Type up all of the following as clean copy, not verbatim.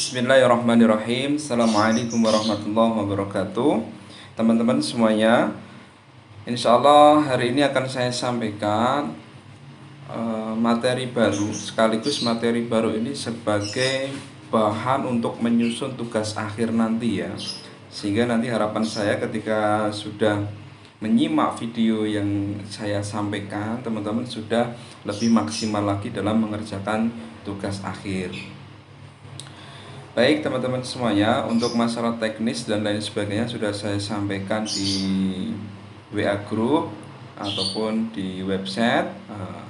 Bismillahirrahmanirrahim. Assalamualaikum warahmatullahi wabarakatuh. Teman-teman semuanya, insya Allah hari ini akan saya sampaikan materi baru. Sekaligus materi baru ini sebagai bahan untuk menyusun tugas akhir nanti ya. Sehingga nanti harapan saya ketika sudah menyimak video yang saya sampaikan, teman-teman sudah lebih maksimal lagi dalam mengerjakan tugas akhir. Baik teman-teman semuanya, untuk masalah teknis dan lain sebagainya sudah saya sampaikan di WA Group ataupun di website.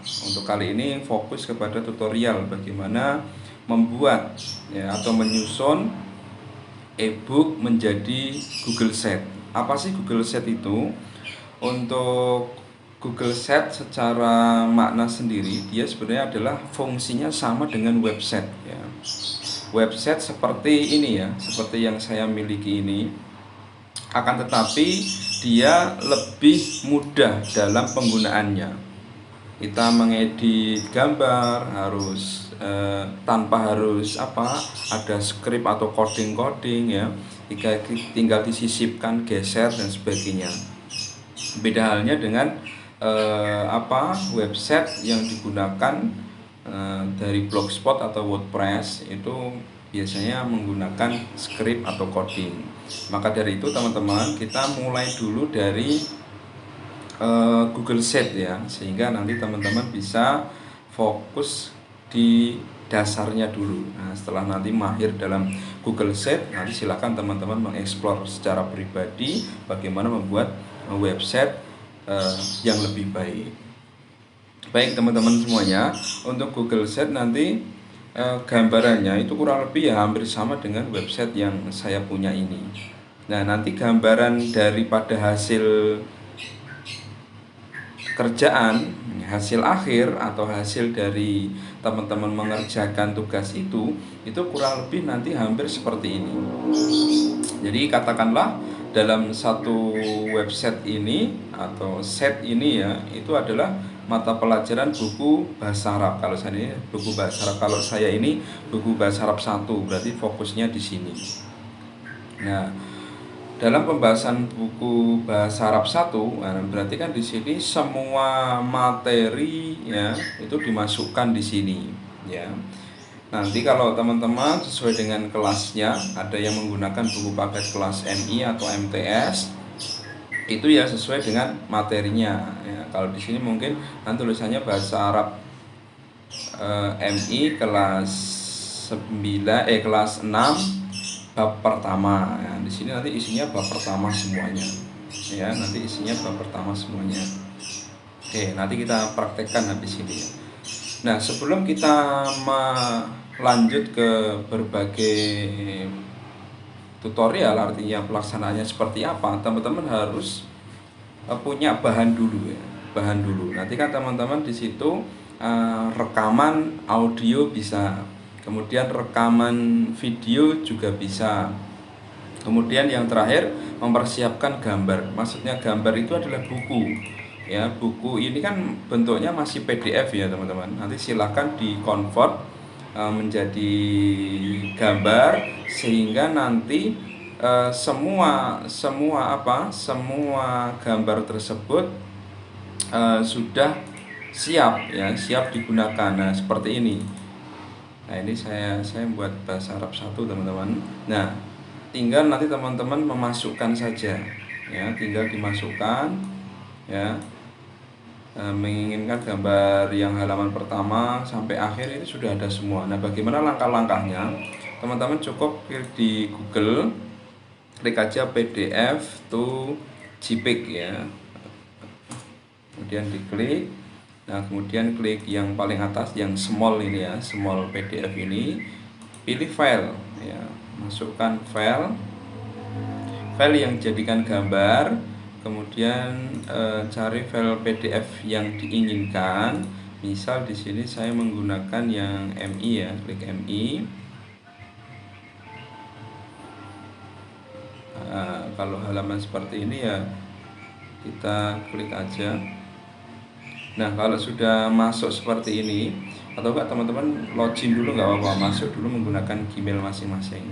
Untuk kali ini fokus kepada tutorial bagaimana membuat ya, atau menyusun e-book menjadi Google Sheet. Apa sih Google Sheet itu? Untuk Google Sheet secara makna sendiri, dia sebenarnya adalah fungsinya sama dengan website ya. Website seperti ini ya, seperti yang saya miliki ini, akan tetapi dia lebih mudah dalam penggunaannya. Kita mengedit gambar harus tanpa harus ada script atau coding ya, tinggal disisipkan, geser dan sebagainya. Beda halnya dengan website yang digunakan dari Blogspot atau WordPress, itu biasanya menggunakan script atau coding. Maka dari itu teman-teman, kita mulai dulu dari Google Sheet ya, sehingga nanti teman-teman bisa fokus di dasarnya dulu. Nah, setelah nanti mahir dalam Google Sheet, nanti silakan teman-teman mengeksplor secara pribadi bagaimana membuat website yang lebih baik. Baik teman-teman semuanya, untuk Google Sheet nanti gambarannya itu kurang lebih ya hampir sama dengan website yang saya punya ini. Nah, nanti gambaran daripada hasil kerjaan, hasil akhir atau hasil dari teman-teman mengerjakan tugas itu kurang lebih nanti hampir seperti ini. Jadi katakanlah dalam satu website ini atau set ini ya, itu adalah mata pelajaran buku bahasa Arab. Kalau saya ini buku bahasa Arab, kalau saya ini buku bahasa Arab 1, berarti fokusnya di sini. Nah, dalam pembahasan buku bahasa Arab 1, berarti kan di sini semua materi ya itu dimasukkan di sini ya. Nanti kalau teman-teman sesuai dengan kelasnya, ada yang menggunakan buku paket kelas MI atau MTS, itu ya sesuai dengan materinya ya. Kalau di sini mungkin nanti tulisannya bahasa Arab MI kelas 6 bab pertama ya. Di sini nanti isinya bab pertama semuanya ya, nanti isinya bab pertama semuanya. Oke, nanti kita praktekkan habis ini ya. Nah, sebelum kita melanjut ke berbagai tutorial, artinya pelaksanaannya seperti apa, teman-teman harus punya bahan dulu ya. Bahan dulu. Nanti kan teman-teman di situ rekaman audio bisa, kemudian rekaman video juga bisa. Kemudian yang terakhir mempersiapkan gambar. Maksudnya gambar itu adalah buku. Ya, buku ini kan bentuknya masih PDF ya teman-teman. Nanti silakan di-convert menjadi gambar sehingga nanti semua gambar tersebut sudah siap ya, siap digunakan. Nah, seperti ini. Nah, ini saya buat bahasa Arab 1 teman-teman. Nah, tinggal nanti teman-teman memasukkan saja ya, tinggal dimasukkan ya. Menginginkan gambar yang halaman pertama sampai akhir itu sudah ada semua. Nah, bagaimana langkah-langkahnya? Teman-teman cukup di Google, klik aja PDF to JPEG ya. Kemudian diklik. Nah, kemudian klik yang paling atas yang small ini ya, small PDF ini. Pilih file ya, masukkan file yang jadikan gambar. Kemudian cari file PDF yang diinginkan. Misal di sini saya menggunakan yang MI ya, klik MI. Kalau halaman seperti ini ya kita klik aja. Nah, kalau sudah masuk seperti ini, atau enggak teman-teman login dulu nggak apa-apa, masuk dulu menggunakan Gmail masing-masing.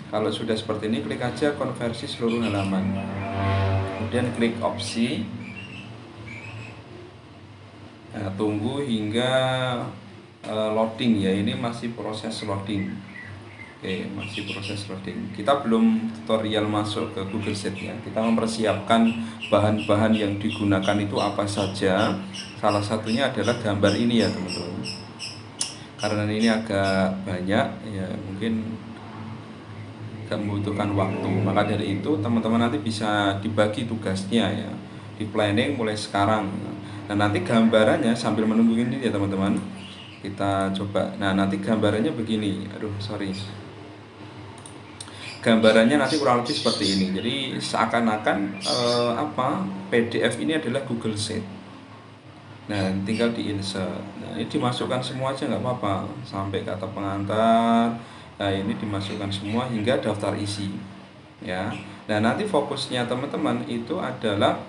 Kalau sudah seperti ini, klik aja konversi seluruh halaman, kemudian klik opsi. Nah, tunggu hingga loading ya, ini masih proses loading. Oke, masih proses loading. Kita belum tutorial masuk ke Google Sheet ya. Kita mempersiapkan bahan-bahan yang digunakan itu apa saja. Salah satunya adalah gambar ini ya teman-teman. Karena ini agak banyak ya, mungkin agak membutuhkan waktu. Maka dari itu teman-teman nanti bisa dibagi tugasnya ya, di planning mulai sekarang. Nah nanti gambarannya sambil menunggu ini ya teman-teman, kita coba. Nah nanti gambarannya begini, gambarannya nanti kurang lebih seperti ini. Jadi seakan-akan PDF ini adalah Google Sheet. Nah tinggal di insert. Nah ini dimasukkan semua aja nggak apa-apa, sampai kata pengantar. Nah ini dimasukkan semua hingga daftar isi ya. Nah nanti fokusnya teman-teman itu adalah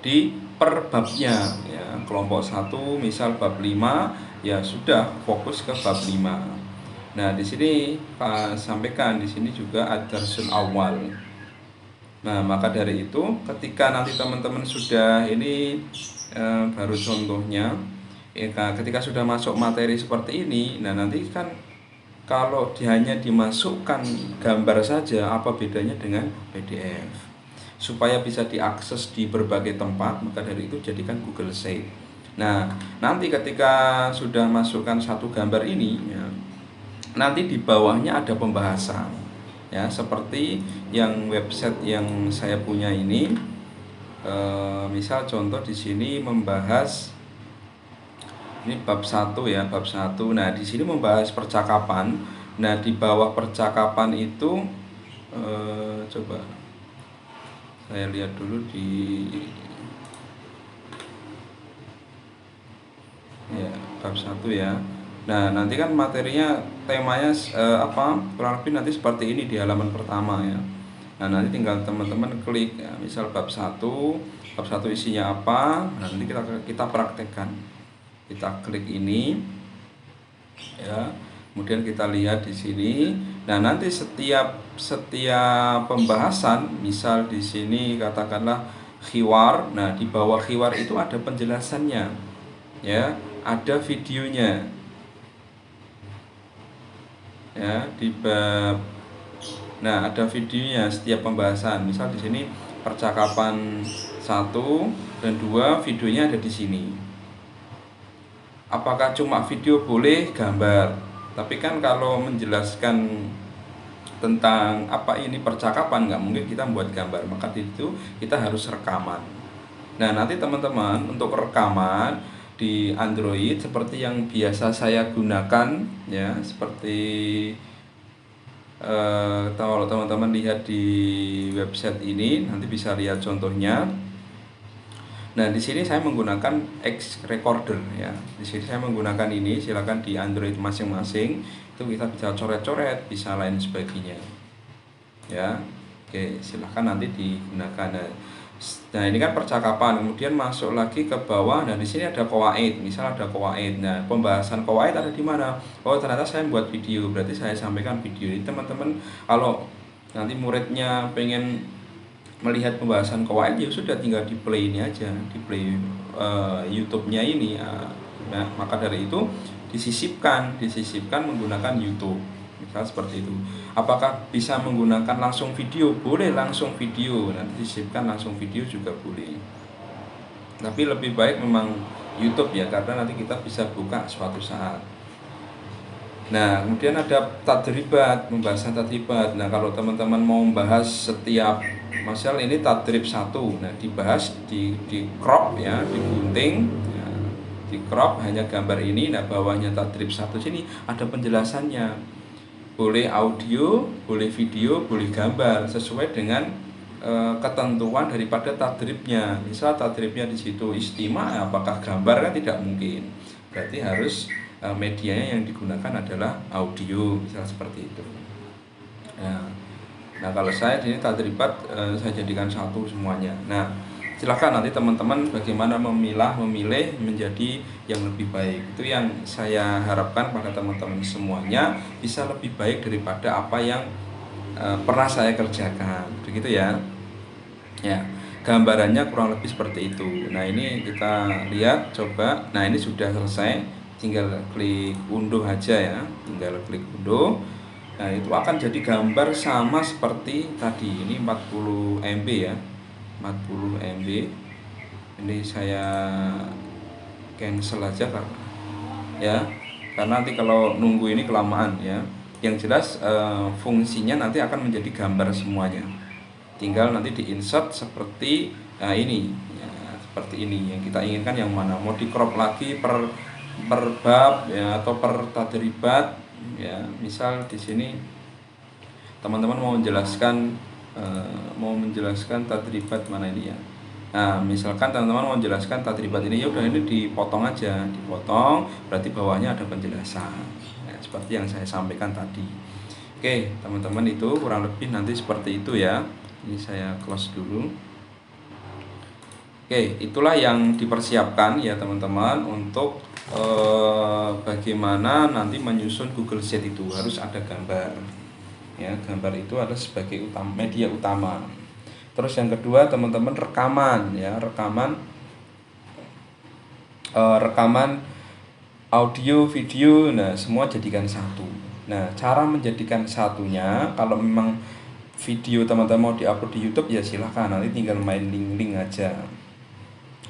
di per babnya ya. Kelompok 1 misal bab 5 ya, sudah fokus ke bab 5. Nah di sini Pak sampaikan di sini juga ad-darsul awal. Nah maka dari itu ketika nanti teman-teman sudah ini baru contohnya ketika sudah masuk materi seperti ini, nah nanti kan kalau hanya dimasukkan gambar saja, apa bedanya dengan PDF? Supaya bisa diakses di berbagai tempat, maka dari itu jadikan Google Sheet. Nah, nanti ketika sudah masukkan satu gambar ini, ya, nanti di bawahnya ada pembahasan, ya seperti yang website yang saya punya ini. Misal contoh di sini membahas ini bab 1 ya, bab 1. Nah, di sini membahas percakapan. Nah, di bawah percakapan itu coba saya lihat dulu di ya, bab 1 ya. Nah, nanti kan materinya temanya kurang lebih nanti seperti ini di halaman pertama ya. Nah, nanti tinggal teman-teman klik ya, misal bab 1 isinya apa. Nah, nanti kita praktekkan. Kita klik ini ya, kemudian kita lihat di sini. Nah nanti setiap pembahasan, misal di sini katakanlah khiwar. Nah di bawah khiwar itu ada penjelasannya ya, ada videonya ya di bab. Nah ada videonya setiap pembahasan. Misal di sini percakapan 1 dan 2, videonya ada di sini. Apakah cuma video? Boleh, gambar. Tapi kan kalau menjelaskan tentang apa ini percakapan, nggak mungkin kita membuat gambar, maka itu kita harus rekaman. Nah nanti teman-teman untuk rekaman di Android seperti yang biasa saya gunakan ya, seperti kalau teman-teman lihat di website ini nanti bisa lihat contohnya. Nah, di sini saya menggunakan X Recorder ya. Di sini saya menggunakan ini, silakan di Android masing-masing itu kita bisa coret-coret, bisa lain sebagainya. Ya. Oke, silakan nanti digunakan. Nah, ini kan percakapan, kemudian masuk lagi ke bawah. Nah, di sini ada qawaid, misal ada qawaid. Nah, pembahasan qawaid ada di mana? Oh, ternyata saya membuat video, berarti saya sampaikan video ini. Teman-teman kalau nanti muridnya pengen melihat pembahasan qawaid ya sudah tinggal di play ini aja, di play YouTube-nya ini. Nah, maka dari itu disisipkan menggunakan YouTube. Misal seperti itu. Apakah bisa menggunakan langsung video? Boleh langsung video. Nanti disisipkan langsung video juga boleh. Tapi lebih baik memang YouTube ya, karena nanti kita bisa buka suatu saat. Nah, kemudian ada tadribat, pembahasan tadribat. Nah, kalau teman-teman mau membahas setiap masalah ini tadrib 1, nah dibahas di crop ya, digunting ya, di crop hanya gambar ini. Nah, bawahnya tadrib 1 sini ada penjelasannya. Boleh audio, boleh video, boleh gambar sesuai dengan ketentuan daripada tadribnya. Misal tadribnya di situ istima, apakah gambar? Kan tidak mungkin. Berarti harus medianya yang digunakan adalah audio, misal seperti itu. Nah kalau saya di sini tadribat saya jadikan satu semuanya. Nah silakan nanti teman-teman bagaimana memilih menjadi yang lebih baik. Itu yang saya harapkan pada teman-teman semuanya, bisa lebih baik daripada apa yang pernah saya kerjakan, begitu ya. Ya, gambarannya kurang lebih seperti itu. Nah, ini kita lihat coba. Nah, ini sudah selesai, tinggal klik unduh aja ya, tinggal klik unduh. Nah, itu akan jadi gambar sama seperti tadi. Ini 40 MB ya, 40 MB. Ini saya cancel aja ya, karena nanti kalau nunggu ini kelamaan ya. Yang jelas fungsinya nanti akan menjadi gambar semuanya, tinggal nanti diinsert seperti ini ya, seperti ini yang kita inginkan. Yang mana mau di crop lagi per bab ya, atau per tadribat ya. Misal di sini teman-teman mau menjelaskan tadribat mana ini ya. Nah, misalkan teman-teman mau menjelaskan tadribat ini, ya udah ini dipotong aja, dipotong, berarti bawahnya ada penjelasan ya, seperti yang saya sampaikan tadi. Oke teman-teman, itu kurang lebih nanti seperti itu ya. Ini saya close dulu. Oke, itulah yang dipersiapkan ya teman-teman untuk bagaimana nanti menyusun Google Sheet. Itu harus ada gambar ya, gambar itu adalah sebagai media utama. Terus yang kedua teman-teman, rekaman ya, rekaman audio, video, nah semua jadikan satu. Nah, cara menjadikan satunya, kalau memang video teman-teman mau diupload di YouTube ya silahkan, nanti tinggal main link-link aja.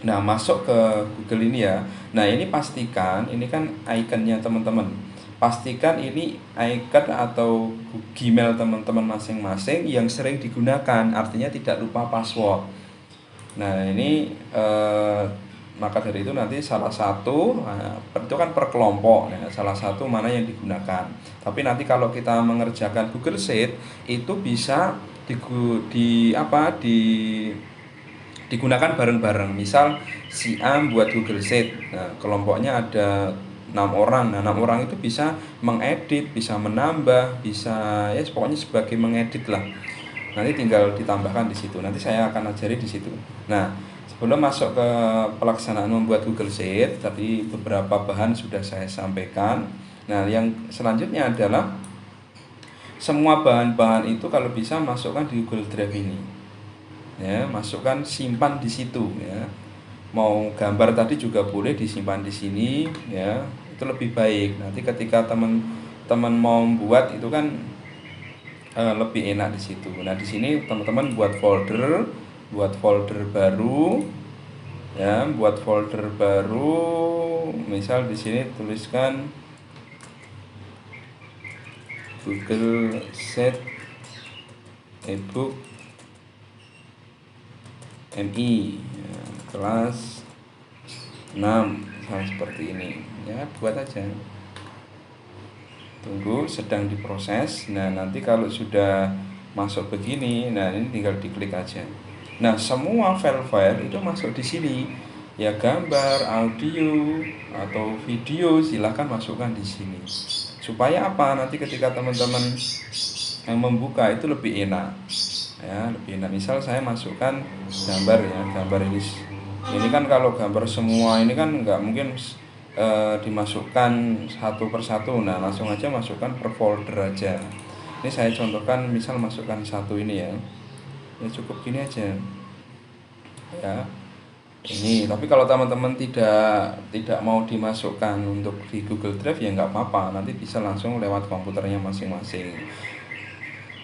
Nah, masuk ke Google ini ya. Nah, ini pastikan, ini kan ikonnya teman-teman, pastikan ini icon atau Gmail teman-teman masing-masing yang sering digunakan, artinya tidak lupa password. Nah, ini maka dari itu nanti salah satu, itu kan per kelompok ya, salah satu mana yang digunakan. Tapi nanti kalau kita mengerjakan Google Sheet itu bisa digunakan bareng-bareng. Misal si A buat Google Sheet, nah kelompoknya ada 6 orang. Nah, 6 orang itu bisa mengedit, bisa menambah, bisa ya pokoknya sebagai mengedit lah. Nanti tinggal ditambahkan di situ. Nanti saya akan ajari di situ. Nah, sebelum masuk ke pelaksanaan membuat Google Sheet, tadi beberapa bahan sudah saya sampaikan. Nah, yang selanjutnya adalah semua bahan-bahan itu kalau bisa masukkan di Google Drive ini. Ya, masukkan, simpan di situ ya. Mau gambar tadi juga boleh disimpan di sini ya, itu lebih baik. Nanti ketika teman-teman mau membuat itu kan lebih enak di situ. Nah, di sini teman-teman buat folder baru ya, buat folder baru. Misal di sini tuliskan Google Sheet ebook MI ya, kelas 6 seperti ini ya, buat aja, tunggu, sedang diproses. Nah, nanti kalau sudah masuk begini, nah ini tinggal diklik aja. Nah, semua file-file itu masuk di sini ya, gambar, audio atau video silahkan masukkan di sini. Supaya apa? Nanti ketika teman-teman yang membuka itu lebih enak ya, lebih enak. Misal saya masukkan gambar ya, gambar ini kan kalau gambar semua ini kan nggak mungkin dimasukkan satu persatu. Nah, langsung aja masukkan per folder aja. Ini saya contohkan, misal masukkan satu ini ya, ya cukup gini aja ya ini. Tapi kalau teman-teman tidak mau dimasukkan untuk di Google Drive ya nggak apa-apa, nanti bisa langsung lewat komputernya masing-masing.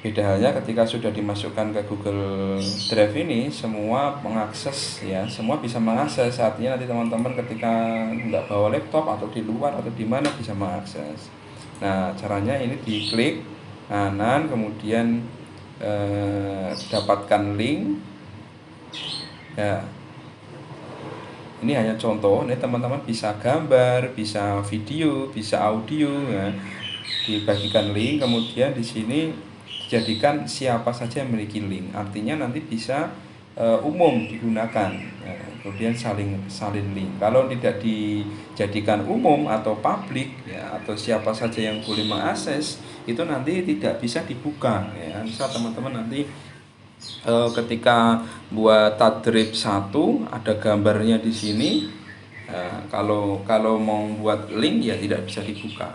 Beda halnya ketika sudah dimasukkan ke Google Drive ini, semua mengakses ya, semua bisa mengakses. Artinya nanti teman-teman ketika nggak bawa laptop atau di luar atau di mana bisa mengakses. Nah, caranya ini diklik kanan, kemudian dapatkan link ya. Ini hanya contoh, ini teman-teman bisa gambar, bisa video, bisa audio ya. Dibagikan link, kemudian di sini jadikan siapa saja yang memiliki link, artinya nanti bisa umum digunakan. Kemudian salin link. Kalau tidak dijadikan umum atau publik ya, atau siapa saja yang boleh mengakses, itu nanti tidak bisa dibuka ya. Misal teman-teman nanti ketika buat tadrib 1 ada gambarnya di sini. Kalau mau buat link ya tidak bisa dibuka.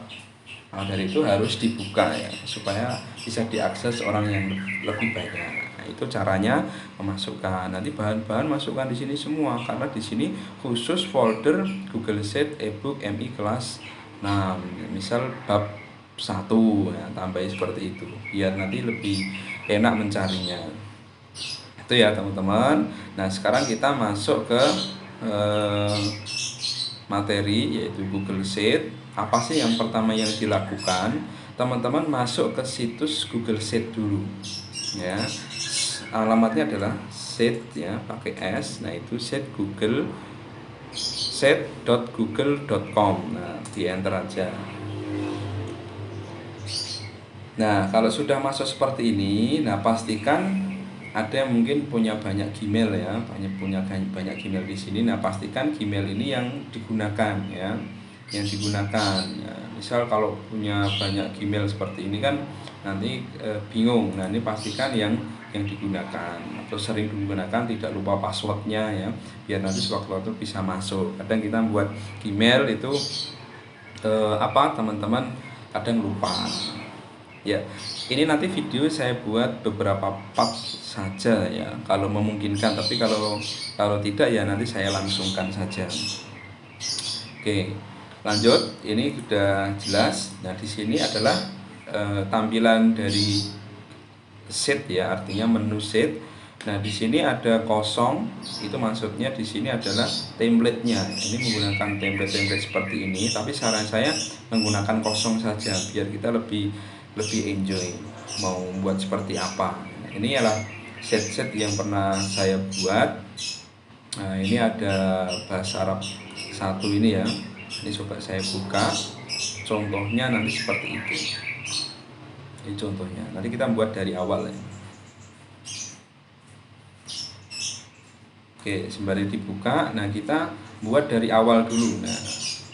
Dari itu harus dibuka ya, supaya bisa diakses orang yang lebih banyak. Nah, itu caranya memasukkan. Nanti bahan-bahan masukkan di sini semua, karena di sini khusus folder Google Sheet ebook MI kelas. Nah, misal bab 1 ya, tambahin seperti itu biar nanti lebih enak mencarinya. Itu ya teman-teman. Nah, sekarang kita masuk ke materi, yaitu Google Sheet. Apa sih yang pertama yang dilakukan? Teman-teman masuk ke situs Google Sheet dulu ya. Alamatnya adalah sheet ya, pakai S. Nah, itu sheet Google sheet.google.com. Nah, di enter aja. Nah, kalau sudah masuk seperti ini, nah pastikan ada yang mungkin punya banyak Gmail ya, punya banyak Gmail di sini. Nah, pastikan Gmail ini yang digunakan ya, yang digunakan. Ya, misal kalau punya banyak Gmail seperti ini kan nanti bingung. Nah, ini pastikan yang digunakan atau sering digunakan, tidak lupa passwordnya ya, biar nanti sewaktu-waktu bisa masuk. Kadang kita buat Gmail itu teman-teman kadang lupa. Ya, ini nanti video saya buat beberapa part saja ya, kalau memungkinkan. Tapi kalau tidak ya nanti saya langsungkan saja. Oke, lanjut. Ini sudah jelas. Nah, di sini adalah tampilan dari sheet ya, artinya menu sheet. Nah, di sini ada kosong, itu maksudnya di sini adalah template-nya. Ini menggunakan template seperti ini, tapi saran saya menggunakan kosong saja biar kita lebih enjoy mau buat seperti apa. Nah, ini adalah set yang pernah saya buat. Nah, ini ada bahasa Arab 1 ini ya. Ini coba saya buka. Contohnya nanti seperti itu. Ini contohnya. Nanti kita buat dari awal ya. Oke, sembari dibuka. Nah, kita buat dari awal dulu. Nah,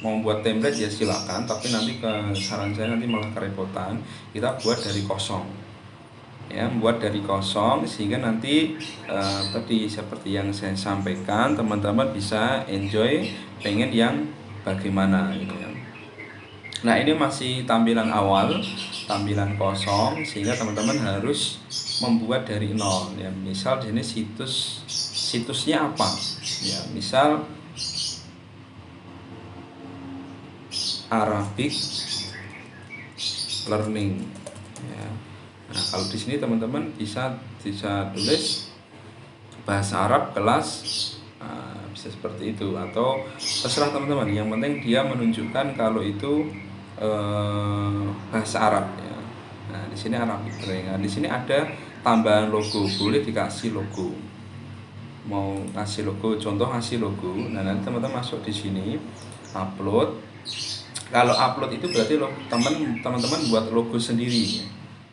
mau buat template ya silakan, tapi nanti saran saya nanti malah kerepotan. Kita buat dari kosong ya, buat dari kosong sehingga nanti tadi seperti yang saya sampaikan, teman-teman bisa enjoy pengen yang bagaimana gitu ya. Nah, ini masih tampilan awal, tampilan kosong, sehingga teman-teman harus membuat dari nol ya. Misal di sini situsnya apa ya, misal Arabic Learning ya. Nah, kalau di sini teman-teman bisa tulis bahasa Arab kelas, bisa seperti itu, atau terserah teman-teman. Yang penting dia menunjukkan kalau itu bahasa Arab ya. Nah, di sini Arabic Learning. Nah, di sini ada tambahan logo, boleh dikasih logo. Mau kasih logo, contoh kasih logo. Nah, nanti teman-teman masuk di sini, upload. Kalau upload itu berarti teman-teman buat logo sendiri.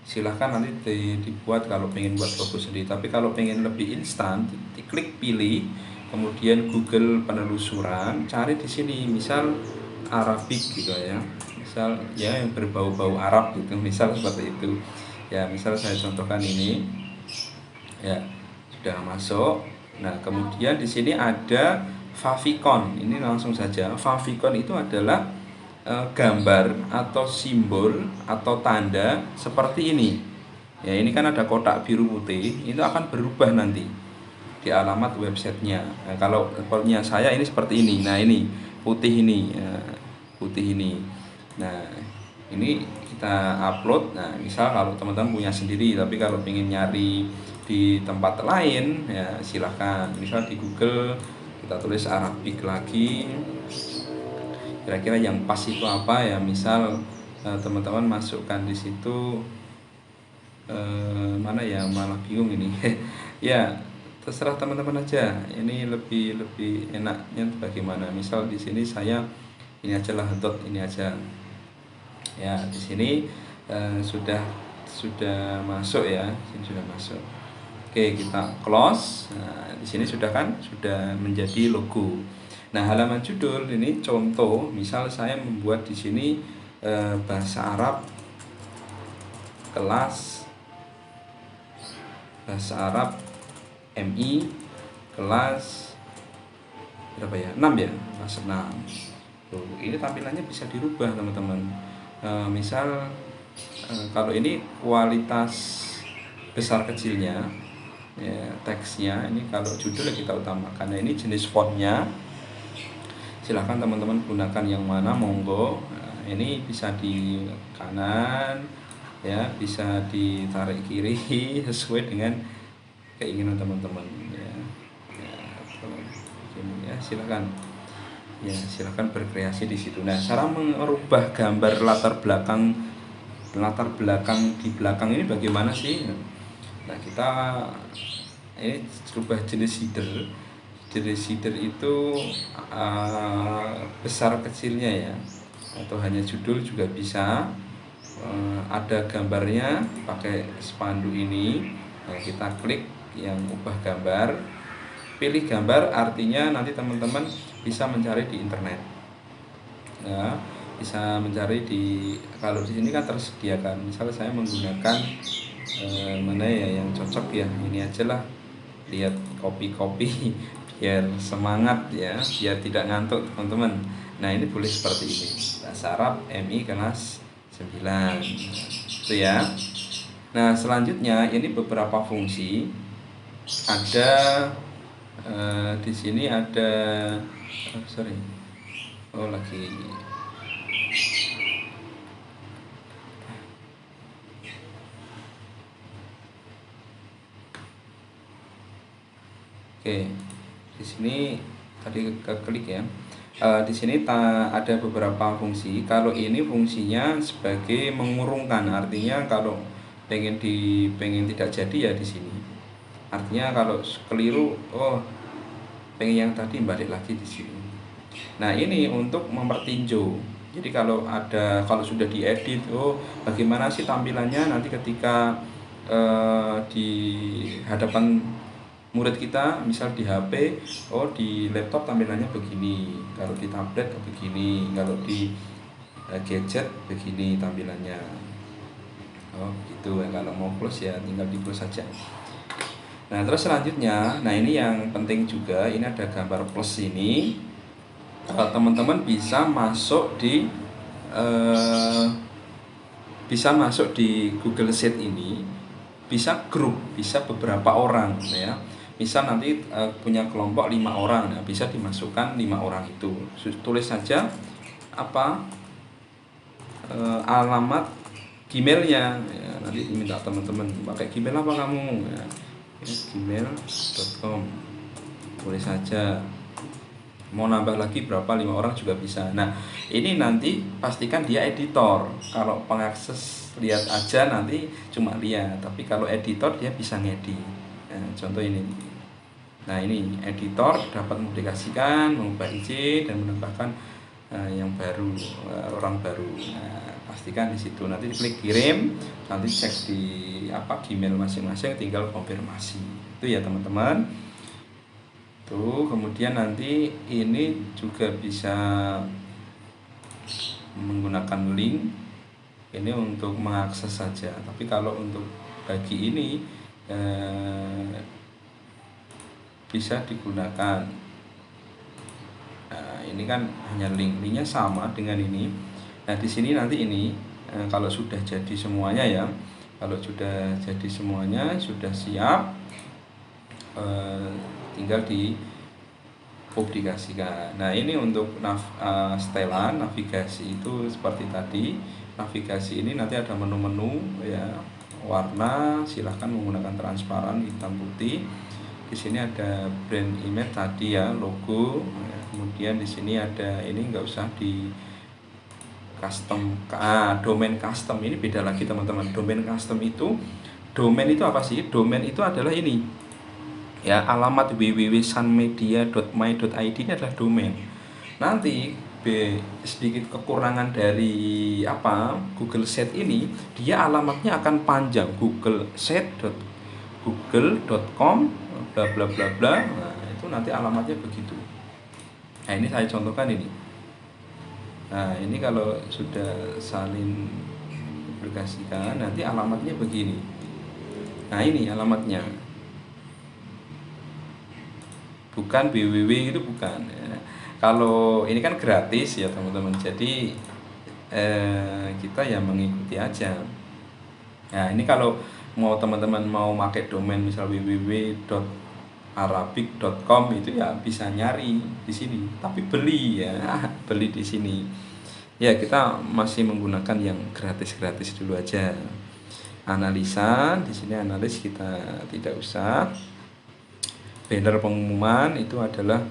Silahkan nanti dibuat kalau pengen buat logo sendiri. Tapi kalau pengen lebih instan, diklik pilih, kemudian Google penelusuran, cari di sini misal Arabic gitu ya. Misal ya yang berbau-bau Arab gitu, misal seperti itu. Ya, misal saya contohkan ini. Ya, sudah masuk. Nah, kemudian di sini ada favicon. Ini langsung saja. Favicon itu adalah gambar atau simbol atau tanda seperti ini ya. Ini kan ada kotak biru putih, itu akan berubah nanti di alamat websitenya. Nah, kalau punya saya ini seperti ini. Nah, ini putih ini ya, putih ini. Nah, ini kita upload. Nah, misal kalau teman-teman punya sendiri, tapi kalau ingin nyari di tempat lain ya silahkan. Misal di Google kita tulis Arabic lagi, kira-kira yang pas itu apa ya. Misal teman-teman masukkan di situ mana ya, malah bingung ini. Ya, terserah teman-teman aja. Ini lebih enaknya bagaimana. Misal di sini saya ini aja lah, ini aja. Ya, di sini sudah masuk ya. Sini sudah masuk. Oke, kita close. Nah, di sini sudah menjadi logo. Nah, halaman judul ini contoh, misal saya membuat di sini bahasa Arab kelas bahasa Arab MI kelas berapa ya? 6 ya, kelas 6. Tuh, ini tampilannya bisa dirubah teman-teman. Misal kalau ini kualitas besar kecilnya ya, teksnya ini kalau judul kita utamakan. Nah, ini jenis fontnya. Silahkan teman-teman gunakan yang mana, monggo. Nah, ini bisa di kanan ya, bisa ditarik kiri sesuai dengan keinginan teman-teman ya. Ya, silahkan berkreasi di situ. Nah, cara merubah gambar latar belakang di belakang ini bagaimana sih? Nah, kita ini rubah jenis header itu besar kecilnya ya, atau hanya judul juga bisa. Ada gambarnya pakai spanduk ini. Nah, kita klik yang ubah gambar, pilih gambar, artinya nanti teman-teman bisa mencari di internet ya, bisa mencari kalau di sini kan tersediakan. Misalnya saya menggunakan mana ya yang cocok ya, ini aja lah, lihat kopi biar semangat ya, biar tidak ngantuk teman-teman. Nah, ini boleh seperti ini, bahasa Arab MI kelas 9 itu ya. Nah, selanjutnya ini beberapa fungsi. Ada di sini ada lagi oke, di sini tadi klik ya. Di sini ada beberapa fungsi. Kalau ini fungsinya sebagai mengurungkan, artinya kalau pengen tidak jadi ya di sini. Artinya kalau keliru, pengen yang tadi balik lagi di sini. Nah, ini untuk mempertinjau. Jadi kalau sudah diedit, bagaimana sih tampilannya nanti ketika di hadapan murid kita, misal di HP, di laptop tampilannya begini, kalau di tablet begini, kalau di gadget begini tampilannya. Gitu ya. Kalau mau close ya tinggal di close saja. Nah, terus selanjutnya, nah ini yang penting juga, ini ada gambar plus ini. Teman-teman bisa masuk di Google Sheet ini, bisa grup, bisa beberapa orang ya. Misal nanti punya kelompok 5 orang, nah bisa dimasukkan 5 orang itu. Tulis saja alamat Gmailnya ya, nanti minta teman-teman pakai Gmail apa kamu ya, gmail.com, tulis saja. Mau nambah lagi berapa, 5 orang juga bisa. Nah, ini nanti pastikan dia editor. Kalau pengakses lihat aja nanti cuma lihat, tapi kalau editor dia bisa ngedit. Nah, contoh ini. Nah, ini editor dapat mempublikasikan, mengubah izin dan menambahkan yang baru, orang baru. Nah, pastikan di situ. Nanti klik kirim, nanti cek di Gmail masing-masing, tinggal konfirmasi. Itu ya teman-teman. Tuh, kemudian nanti ini juga bisa menggunakan link ini untuk mengakses saja. Tapi kalau untuk bagi ini bisa digunakan. Nah, ini kan hanya linknya sama dengan ini. Nah, di sini nanti ini kalau sudah jadi semuanya ya, sudah siap, tinggal dipublikasikan. Nah, ini untuk setelan navigasi itu seperti tadi. Navigasi ini nanti ada menu-menu ya, warna silahkan menggunakan transparan hitam putih. Di sini ada brand image tadi ya, logo. Ya, kemudian di sini ada, ini nggak usah di custom, domain custom ini beda lagi teman-teman. Domain custom itu, domain itu apa sih? Domain itu adalah ini ya, alamat www.sunmedia.my.id ini adalah domain. Nanti sedikit kekurangan dari Google Sheet ini, dia alamatnya akan panjang, google.com bla bla bla bla. Nah, itu nanti alamatnya begitu. Nah, ini saya contohkan ini. Nah, ini kalau sudah salin publikasikan nanti alamatnya begini. Nah, ini alamatnya, bukan www, itu bukan ya. Kalau ini kan gratis ya teman-teman, jadi kita ya mengikuti aja. Nah, ini kalau mau teman-teman mau pakai domain misal www.arabic.com itu ya bisa nyari di sini, tapi beli ya, beli di sini. Ya, kita masih menggunakan yang gratis-gratis dulu aja. Analisa di sini, analis kita tidak usah. Banner pengumuman itu adalah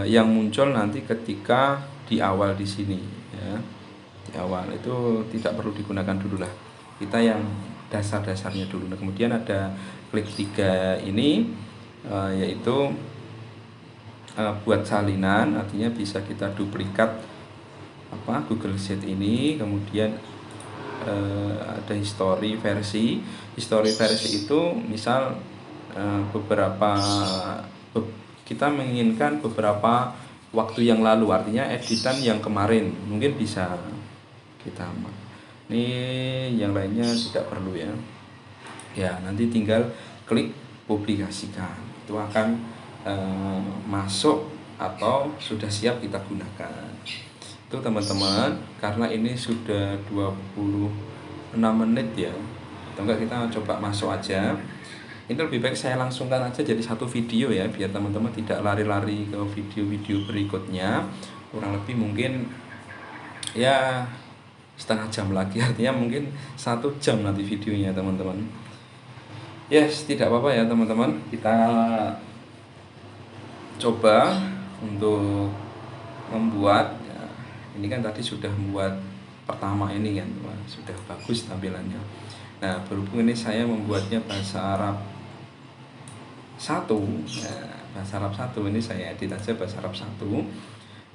yang muncul nanti ketika di awal di sini ya. Di awal itu tidak perlu digunakan dulu lah. Kita yang dasar-dasarnya dulu. Nah, kemudian ada klik 3 ini yaitu buat salinan, artinya bisa kita duplikat Google Sheet ini. Kemudian ada history versi itu misal kita menginginkan beberapa waktu yang lalu, artinya editan yang kemarin mungkin bisa kita, ini yang lainnya tidak perlu ya. Nanti tinggal klik publikasikan, itu akan masuk atau sudah siap kita gunakan. Itu teman-teman, karena ini sudah 26 menit ya, atau enggak kita coba masuk aja. Ini lebih baik saya langsungkan aja jadi satu video ya, biar teman-teman tidak lari-lari ke video-video berikutnya. Kurang lebih mungkin ya setengah jam lagi, artinya mungkin 1 jam nanti videonya teman-teman. Yes, tidak apa-apa ya teman-teman, kita coba untuk membuat ya. Ini kan tadi sudah membuat pertama ini kan, sudah bagus tampilannya. Nah, berhubung ini saya membuatnya bahasa Arab 1, bahasa Arab 1, ini saya edit aja bahasa Arab 1.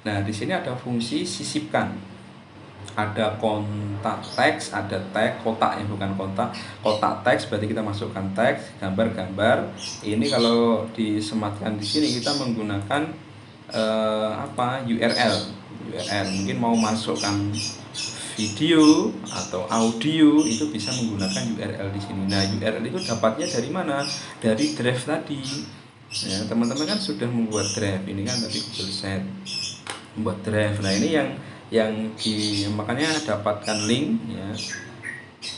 Nah, di sini ada fungsi sisipkan, ada kontak teks, ada tag kotak, bukan kotak teks, berarti kita masukkan teks, gambar-gambar. Ini kalau disematkan di sini kita menggunakan URL. Mungkin mau masukkan video atau audio itu bisa menggunakan URL di sini. Nah, URL itu dapatnya dari mana? Dari drive tadi. Ya, teman-teman kan sudah membuat drive ini kan tadi Google Sheet membuat drive. Nah, ini makanya dapatkan link ya.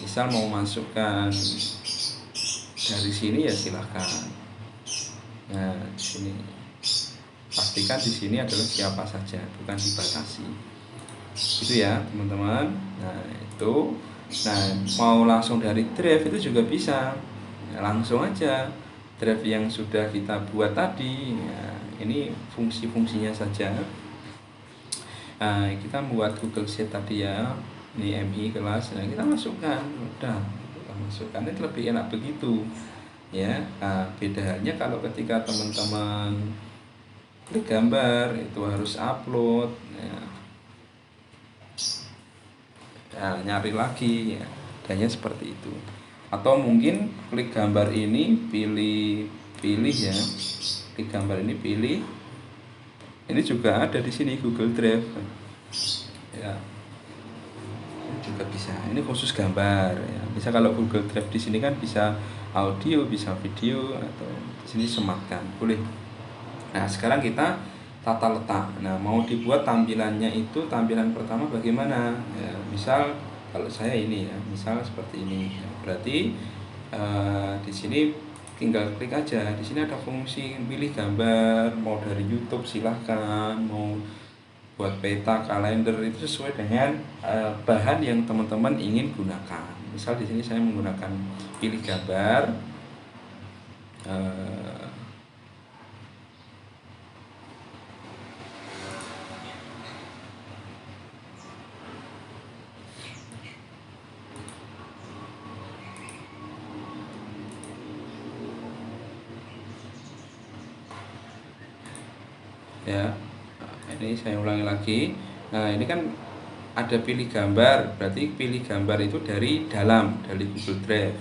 Misal mau masukkan dari sini ya silahkan. Nah, di sini pastikan di sini adalah siapa saja, bukan dibatasi. Gitu ya teman-teman. Nah, itu mau langsung dari drive itu juga bisa ya, langsung aja drive yang sudah kita buat tadi ya, ini fungsi-fungsinya saja. Nah, kita buat Google Sheet tadi ya, ini MI kelas, nah kita masukkan, udah kita masukkan, itu lebih enak begitu ya. Nah, beda halnya kalau ketika teman-teman klik gambar itu harus upload ya. Nyari lagi ya, adanya seperti itu. Atau mungkin klik gambar ini pilih ya, klik gambar ini pilih, ini juga ada di sini Google Drive ya, ini juga bisa. Ini khusus gambar ya. Bisa kalau Google Drive di sini kan bisa audio, bisa video, atau di sini sematkan boleh. Nah, sekarang kita tata letak. Nah, mau dibuat tampilannya itu, tampilan pertama bagaimana ya, misal kalau saya ini ya, misal seperti ini ya, berarti di sini tinggal klik aja. Di sini ada fungsi pilih gambar, mau dari YouTube silahkan, mau buat peta, kalender, itu sesuai dengan bahan yang teman-teman ingin gunakan. Misal di sini saya menggunakan pilih gambar, ya. Ini saya ulangi lagi. Nah, ini kan ada pilih gambar, berarti pilih gambar itu dari Google Drive.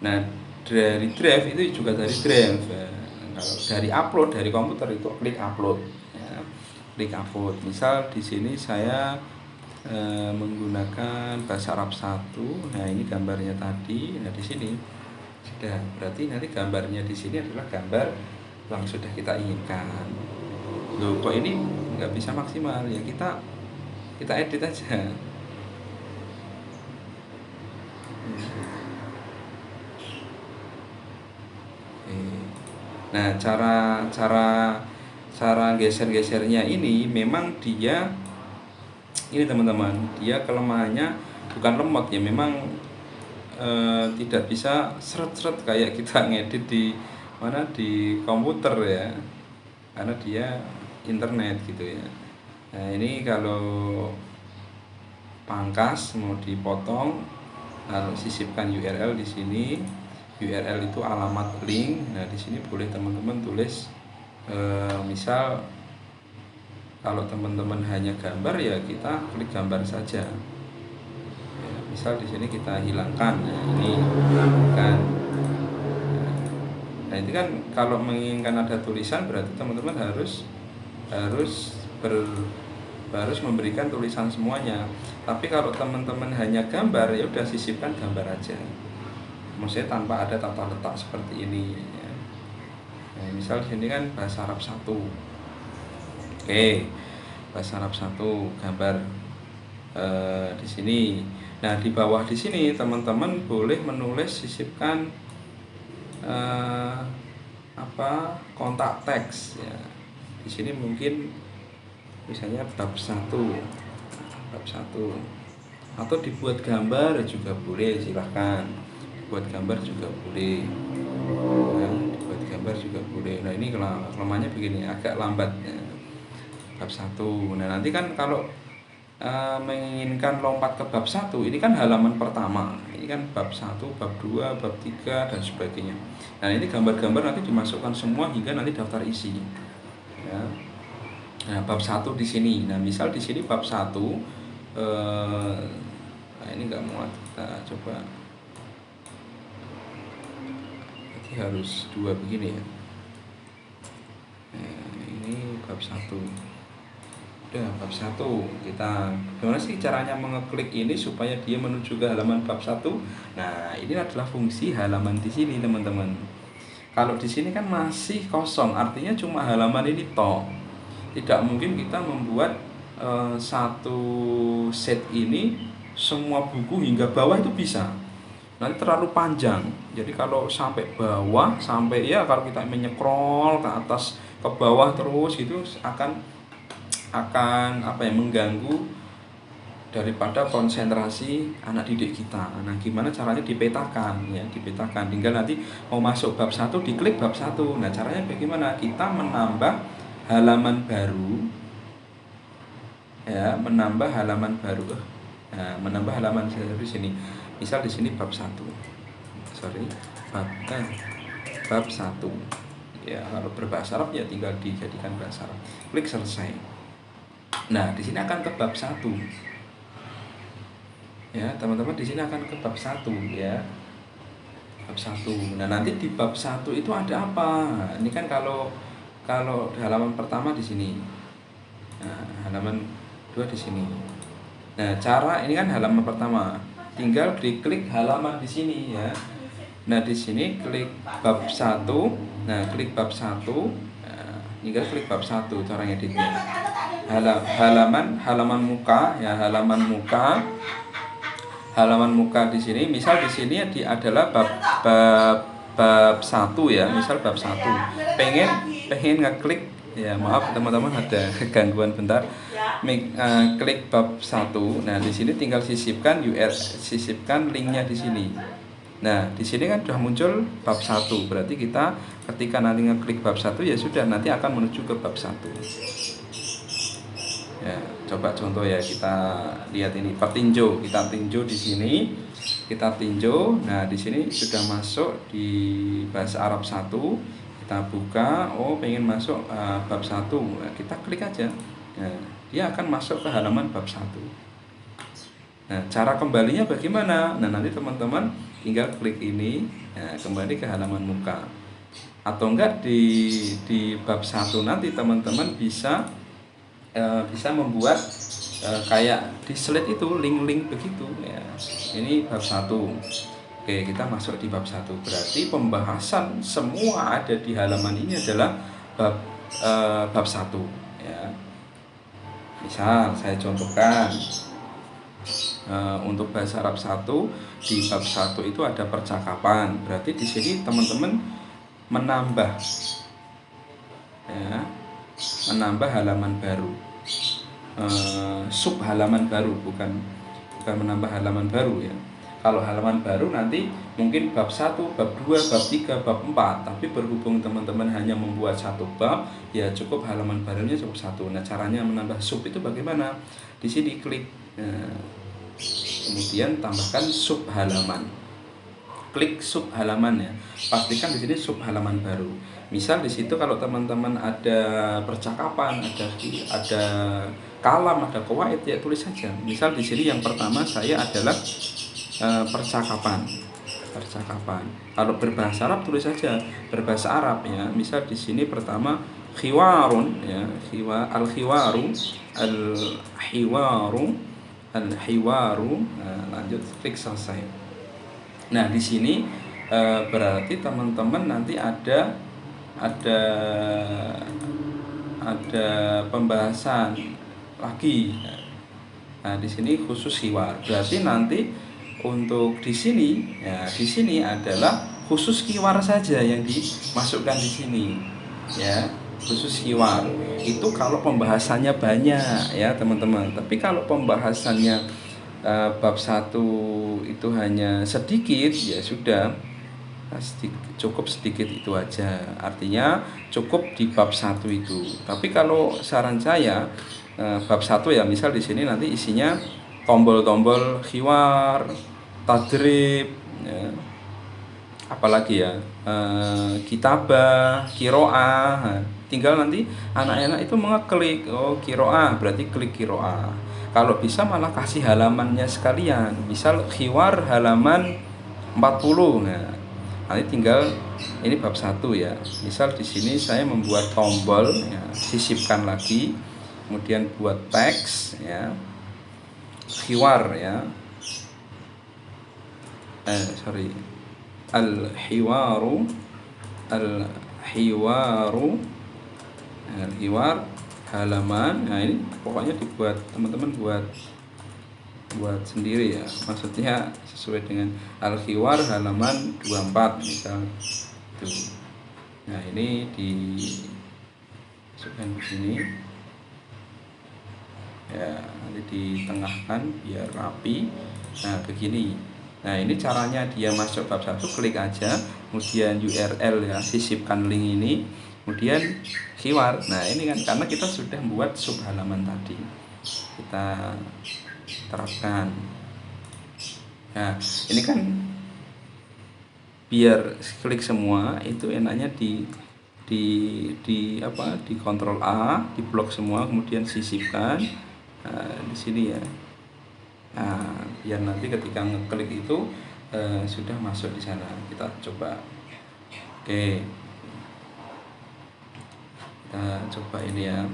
Nah, dari Drive itu juga dari Drive ya. Kalau dari upload dari komputer itu klik upload ya. Klik upload. Misal di sini saya menggunakan bahasa Arab 1. Nah, ini gambarnya tadi. Nah, di sini Sudah, berarti nanti gambarnya di sini adalah gambar yang sudah kita inginkan. Loh, kok ini nggak bisa maksimal? Ya kita edit aja. Oke. Nah, cara geser-gesernya ini memang ini teman-teman, dia kelemahannya bukan lemot ya, memang tidak bisa seret-seret kayak kita ngedit di komputer ya, karena dia internet gitu ya. Nah, ini kalau pangkas mau dipotong, lalu sisipkan URL di sini. URL itu alamat link. Nah, di sini boleh teman-teman tulis misal kalau teman-teman hanya gambar ya kita klik gambar saja. Ya, misal di sini kita hilangkan. Nah, ini kan. Nah, ini kan kalau menginginkan ada tulisan berarti teman-teman harus memberikan tulisan semuanya. Tapi kalau teman-teman hanya gambar ya udah sisipkan gambar aja. Maksudnya tanpa ada tata letak seperti ini ya. Nah, misal di sini kan bahasa Arab 1. Oke, bahasa Arab 1 gambar di sini. Nah, di bawah di sini teman-teman boleh menulis sisipkan kontak teks ya. Di sini mungkin misalnya bab 1 atau dibuat gambar juga boleh, silahkan buat gambar juga boleh ya, dibuat gambar juga boleh. Nah, ini kelemahannya begini, agak lambat ya. Bab 1. Nah, nanti kan kalau menginginkan lompat ke bab 1, ini kan halaman pertama, ini kan bab 1, bab 2, bab 3 dan sebagainya. Nah, ini gambar-gambar nanti dimasukkan semua hingga nanti daftar isi ya. Nah, bab 1 di sini. Nah, misal di sini bab 1 nah ini nggak muat, kita coba. Jadi harus 2 begini ya. Nah, ini bab 1. Udah, bab 1 kita gimana sih caranya mengeklik ini supaya dia menuju ke halaman bab 1? Nah, ini adalah fungsi halaman di sini, teman-teman. Kalau di sini kan masih kosong, artinya cuma halaman ini toh. Tidak mungkin kita membuat satu set ini semua buku hingga bawah itu bisa. Nanti terlalu panjang. Jadi kalau sampai bawah, sampai ya kalau kita menyekrol ke atas ke bawah terus gitu akan mengganggu daripada konsentrasi anak didik kita. Nah, gimana caranya dipetakan ya, dipetakan. Tinggal nanti mau masuk bab 1 diklik bab 1. Nah, caranya bagaimana? Kita menambah halaman baru ya, menambah halaman baru. Nah, menambah halaman baru di sini. Misal di sini bab 1. Bab 1. Ya, kalau berbahasa Arab ya tinggal dijadikan bahasa Arab. Klik selesai. Nah, di sini akan ke bab 1. Ya, teman-teman di sini akan ke bab 1 ya. Bab 1. Nah, nanti di bab 1 itu ada apa? Nah, ini kan kalau halaman pertama di sini. Nah, halaman 2 di sini. Nah, cara ini kan halaman pertama. Tinggal diklik halaman di sini ya. Nah, di sini klik bab 1. Nah, klik bab 1. Nah, tinggal klik bab 1 cara ngeditnya. Halaman muka ya, halaman muka di sini. Misal di sini adalah bab 1 ya. Misal bab 1. Pengen ngeklik ya, maaf teman-teman ada gangguan bentar. Klik bab 1. Nah, di sini tinggal sisipkan linknya di sini. Nah, di sini kan sudah muncul bab 1. Berarti kita ketika nanti ngeklik bab 1 ya sudah nanti akan menuju ke bab 1. Ya, coba contoh ya, kita lihat ini petinjau. Kita tinjau di sini. Kita tinjau. Nah, di sini sudah masuk di bahasa Arab 1. Kita buka, pengen masuk bab 1. Nah, kita klik aja. Nah, dia akan masuk ke halaman bab 1. Nah, cara kembalinya bagaimana? Nah, nanti teman-teman tinggal klik ini, nah, kembali ke halaman muka. Atau enggak di bab 1 nanti teman-teman bisa membuat kayak di slide itu link-link begitu ya. Ini bab 1. Oke, kita masuk di bab 1. Berarti pembahasan semua ada di halaman ini adalah bab 1 ya. Misal saya contohkan untuk bahasa Arab 1 di bab 1 itu ada percakapan. Berarti di sini teman-teman menambah ya, menambah halaman baru. Sub halaman baru, bukan menambah halaman baru ya. Kalau halaman baru nanti mungkin bab 1, bab 2, bab 3, bab 4. Tapi berhubung teman-teman hanya membuat satu bab, ya cukup halaman barunya cukup 1. Nah, caranya menambah sub itu bagaimana? Di sini klik, kemudian tambahkan sub halaman. Klik sub halaman ya. Pastikan di sini sub halaman baru. Misal di situ kalau teman-teman ada percakapan, ada kalam, ada qawaid, ya tulis saja. Misal di sini yang pertama saya adalah percakapan. Kalau berbahasa Arab tulis saja berbahasa Arab ya. Misal di sini pertama khiwarun ya, al-khiwaru. Nah, lanjut klik selesai. Nah, di sini berarti teman-teman nanti ada pembahasan lagi. Nah, di sini khusus hiwar. Berarti nanti untuk di sini adalah khusus hiwar saja yang dimasukkan di sini ya, khusus hiwar. Itu kalau pembahasannya banyak ya teman-teman. Tapi kalau pembahasannya bab 1 itu hanya sedikit, ya sudah cukup sedikit itu aja. Artinya cukup di bab 1 itu. Tapi kalau saran saya bab 1 ya, misal di sini nanti isinya tombol-tombol khiwar, tadrib ya. Apalagi ya, kitabah, kiroah. Tinggal nanti anak-anak itu mengeklik, oh kiroah, berarti klik kiroah. Kalau bisa malah kasih halamannya sekalian. Misal khiwar halaman 40. Nah, nanti tinggal ini bab 1 ya. Misal di sini saya membuat tombol ya, sisipkan lagi, kemudian buat teks ya, khiwar ya. Al-hiwar halaman. Nah, ini pokoknya dibuat teman-teman buat sendiri ya. Maksudnya sesuai dengan al-hiwar halaman 24 misal tuh. Nah, ini dimasukkan di sini. Ya, nanti ditengahkan biar rapi. Nah, begini. Nah, ini caranya dia masuk bab 1, klik aja, kemudian URL ya, sisipkan link ini, kemudian khiwar. Nah, ini kan karena kita sudah membuat sub halaman tadi. Kita terapkan. Nah, ini kan biar klik semua itu enaknya di kontrol A, di blok semua, kemudian sisipkan. Nah, di sini ya. Nah, biar nanti ketika ngeklik itu sudah masuk di sana. Kita coba. Oke. Kita coba ini ya.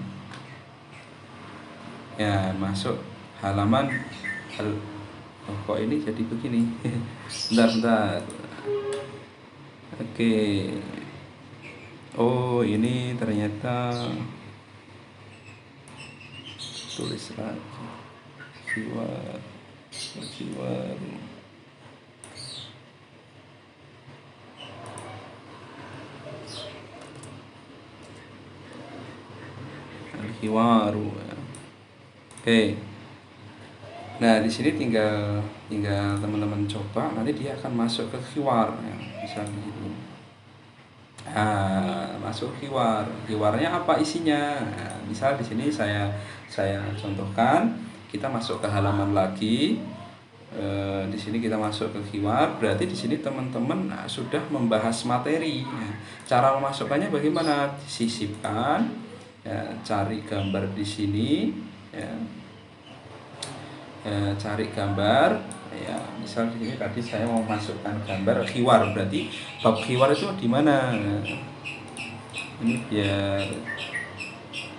Ya, masuk halaman. Kok ini jadi begini? Bentar. Oke. Oh, ini ternyata tulis lagi. Khiwar. Al-khiwaru. Oke. Nah, di sini tinggal teman-teman coba, nanti dia akan masuk ke khiwar ya, misalnya gitu. Nah, masuk khiwar. Khiwarnya apa isinya? Nah, misal di sini saya contohkan, kita masuk ke halaman lagi. Di sini kita masuk ke khiwar, berarti di sini teman-teman sudah membahas materi. Cara memasukkannya bagaimana? Sisipkan, ya, cari gambar di sini, ya. Cari gambar, ya. Misal di sini tadi saya mau masukkan gambar khiwar, berarti bab khiwar itu di mana? Ini biar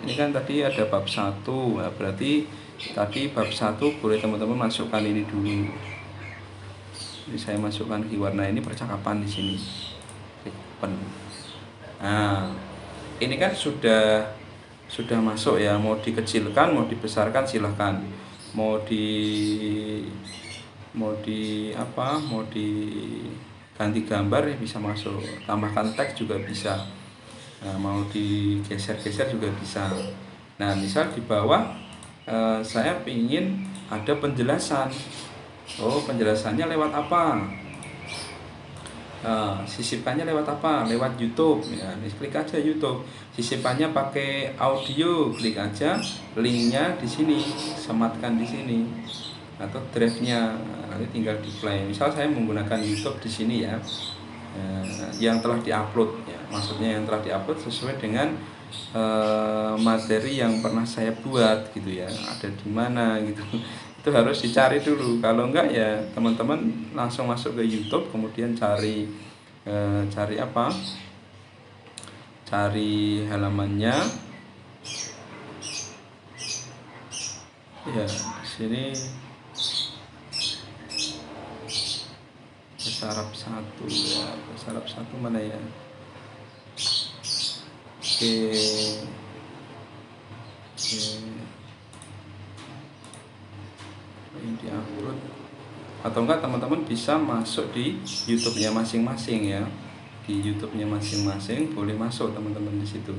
ini kan tadi ada bab 1, nah, berarti tadi bab 1 boleh teman-teman masukkan ini dulu. Jadi saya masukkan keyword. Nah, ini percakapan di sini. Klik open. Nah, ini kan sudah masuk ya. Mau dikecilkan, mau dibesarkan silahkan. Mau diganti gambar ya bisa masuk. Tambahkan teks juga bisa. Nah, mau digeser-geser juga bisa. Nah, misal di bawah saya ingin ada penjelasan. Oh, penjelasannya lewat apa? Sisipkannya lewat apa? Lewat YouTube. Ya, klik aja YouTube. Sisipannya pakai audio, klik aja linknya di sini, sematkan di sini atau drive-nya. Nanti tinggal di play. Misal saya menggunakan YouTube di sini ya, yang telah diupload. Ya, maksudnya yang telah diupload sesuai dengan materi yang pernah saya buat gitu ya. Ada di mana gitu. Itu harus dicari dulu. Kalau enggak ya teman-teman langsung masuk ke YouTube, kemudian cari apa? Cari halamannya. Ya, di sini bahasa Arab 1 ya. Bahasa Arab 1 mana ya? Oke. Ini diupload. Atau enggak teman-teman bisa masuk di YouTube-nya masing-masing ya. Di YouTube-nya masing-masing boleh masuk teman-teman di situ.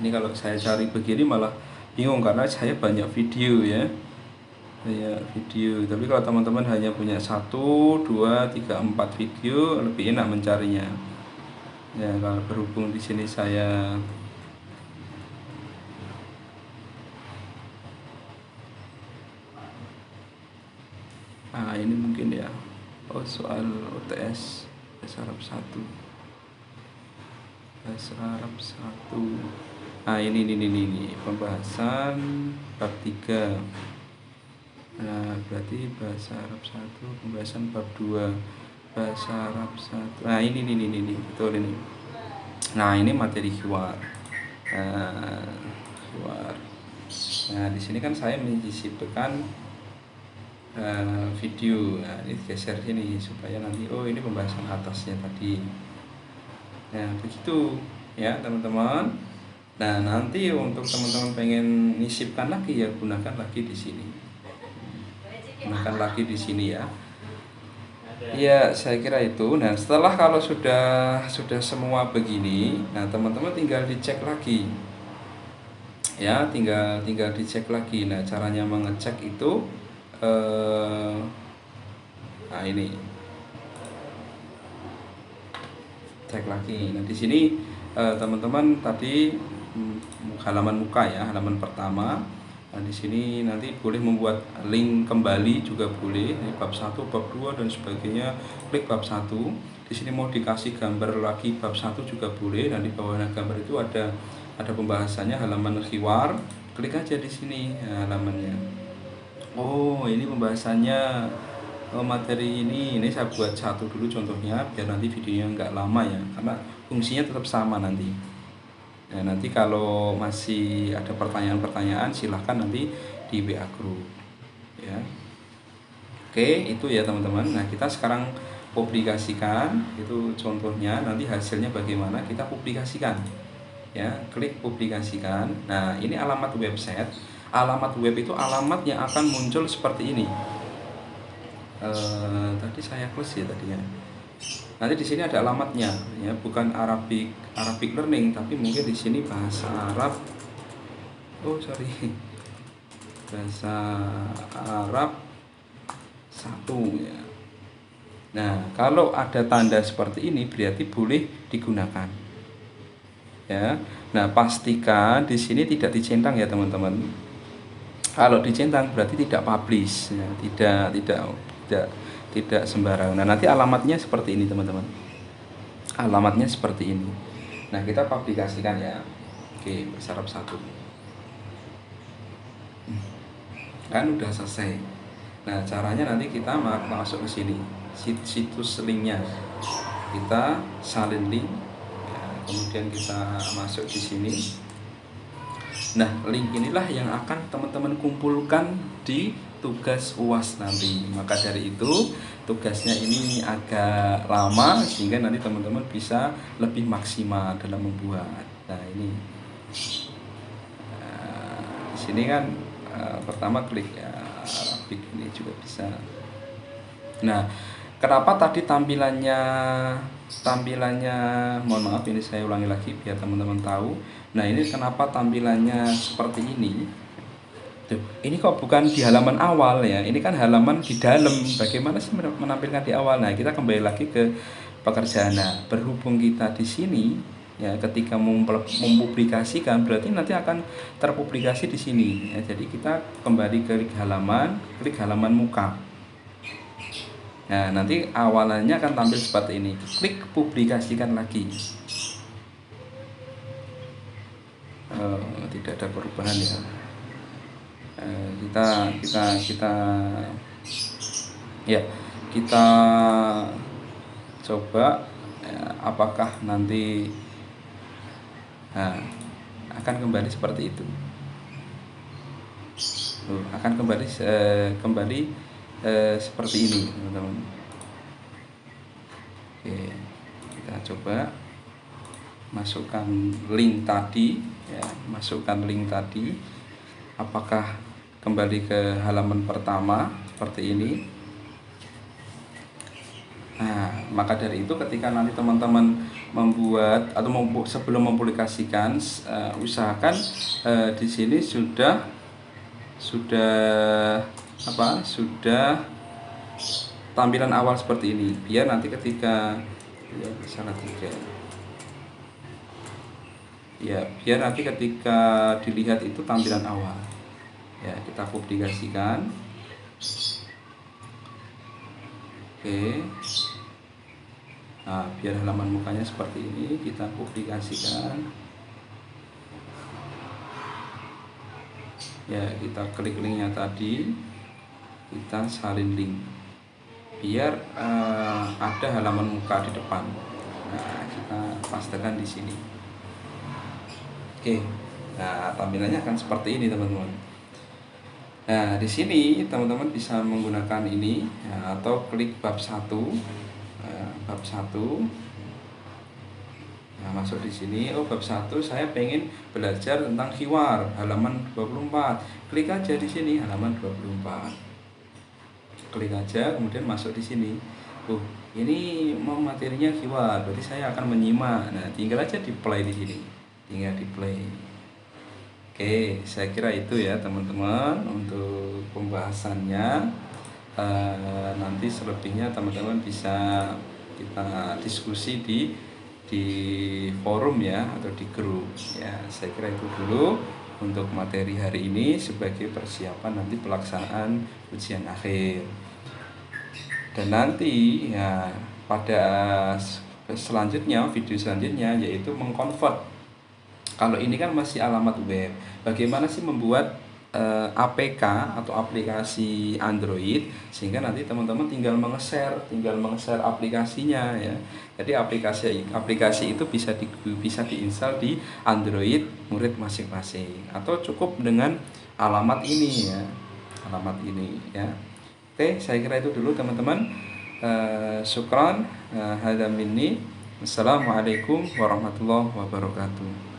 Ini kalau saya cari begini malah bingung karena saya banyak video ya. Tapi kalau teman-teman hanya punya 1, 2, 3, 4 video lebih enak mencarinya. Ya, kalau berhubung di sini saya ini mungkin ya. Oh, soal UTS bahasa Arab 1. Bahasa Arab 1. Ini pembahasan bab 3. Nah, berarti bahasa Arab 1 pembahasan bab 2. Bahasa Arab 1. Nah, ini betul ini. Nah, ini materi hiwar. Nah, di sini kan saya menyisipkan video. Nah, ini geser sini supaya nanti ini pembahasan atasnya tadi. Nah, begitu ya teman-teman. Nah, nanti untuk teman-teman pengen nisipkan lagi ya gunakan lagi di sini. Gunakan lagi di sini ya. Ya, saya kira itu. Nah, setelah kalau sudah semua begini, nah teman-teman tinggal dicek lagi. Ya, tinggal dicek lagi. Nah, caranya mengecek itu ini cek lagi. Nah, di sini teman-teman tadi halaman muka ya, halaman pertama. Nah, di sini nanti boleh membuat link kembali juga boleh. Ini bab 1, bab 2 dan sebagainya. Klik bab 1. Di sini mau dikasih gambar lagi bab 1 juga boleh. Dan di bawahnya gambar itu ada pembahasannya halaman khiwar. Klik aja di sini halamannya. Oh, ini pembahasannya materi ini saya buat satu dulu contohnya biar nanti videonya nggak lama ya, karena fungsinya tetap sama nanti. Nah, nanti kalau masih ada pertanyaan-pertanyaan silahkan nanti di WA Group ya. Oke, itu ya teman-teman. Nah, kita sekarang publikasikan itu contohnya, nanti hasilnya bagaimana kita publikasikan ya. Klik publikasikan. Nah, ini alamat website. Alamat web itu alamat yang akan muncul seperti ini. Tadi saya close ya tadinya. Nanti di sini ada alamatnya ya, bukan Arabic learning, tapi mungkin di sini bahasa Arab. Bahasa Arab 1 ya. Nah, kalau ada tanda seperti ini berarti boleh digunakan. Ya. Nah, pastikan di sini tidak dicentang ya, teman-teman. Kalau dicentang berarti tidak publish ya, tidak sembarang. Nah, nanti alamatnya seperti ini, teman-teman. Alamatnya seperti ini. Nah, kita publikasikan ya. Oke, bahasa Arab 1. Kan udah selesai. Nah, caranya nanti kita masuk ke sini. Situs linknya. Kita salin link. Ya, kemudian kita masuk di sini. Nah, link inilah yang akan teman-teman kumpulkan di tugas UAS nanti. Maka dari itu, tugasnya ini agak lama sehingga nanti teman-teman bisa lebih maksimal dalam membuat. Nah ini di sini kan pertama klik ya, Rapik ini juga bisa. Nah, kenapa tadi tampilannya mohon maaf ini saya ulangi lagi biar teman-teman tahu. Nah, ini kenapa tampilannya seperti ini? Tuh, ini kok bukan di halaman awal ya? Ini kan halaman di dalam. Bagaimana sih menampilkan di awal? Nah, kita kembali lagi ke pekerjaan. Nah, berhubung kita di sini ya, ketika mempublikasikan berarti nanti akan terpublikasi di sini ya. Jadi kita kembali ke klik halaman muka. Nah, nanti awalannya akan tampil seperti ini. Klik publikasikan lagi. Tidak ada perubahan ya. Kita coba apakah nanti akan kembali seperti itu. Akan kembali seperti ini, teman-teman. Oke, kita coba masukkan link tadi ya, apakah kembali ke halaman pertama seperti ini. Nah, maka dari itu ketika nanti teman-teman membuat atau sebelum mempublikasikan, usahakan di sini sudah tampilan awal seperti ini, biar nanti ketika biar nanti ketika dilihat itu tampilan awal ya. Kita publikasikan. Oke, nah biar halaman mukanya seperti ini, kita publikasikan ya. Kita klik linknya tadi, kita salin link biar ada halaman muka di depan. Nah, kita pastekan di sini. Oke, nah tampilannya akan seperti ini, teman-teman. Nah, di sini teman-teman bisa menggunakan ini ya, atau klik bab 1. Bab 1. Nah, masuk di sini. Bab 1 saya pengen belajar tentang hiwar, halaman 24. Klik aja di sini halaman 24. Klik aja, kemudian masuk di sini. Ini mau materinya hiwar, berarti saya akan menyimak. Nah, tinggal aja di play di sini. Tinggal di play. Oke, saya kira itu ya teman-teman untuk pembahasannya. Nanti selebihnya teman-teman bisa kita diskusi di forum ya, atau di grup ya. Saya kira itu dulu untuk materi hari ini sebagai persiapan nanti pelaksanaan ujian akhir. Dan nanti ya pada video selanjutnya yaitu mengkonvert. Kalau ini kan masih alamat web, bagaimana sih membuat APK atau aplikasi Android sehingga nanti teman-teman tinggal menge-share aplikasinya ya. Jadi aplikasi itu bisa diinstal di Android murid masing-masing, atau cukup dengan alamat ini ya. Oke, saya kira itu dulu teman-teman. Syukran. Hadza minni. Assalamualaikum warahmatullahi wabarakatuh.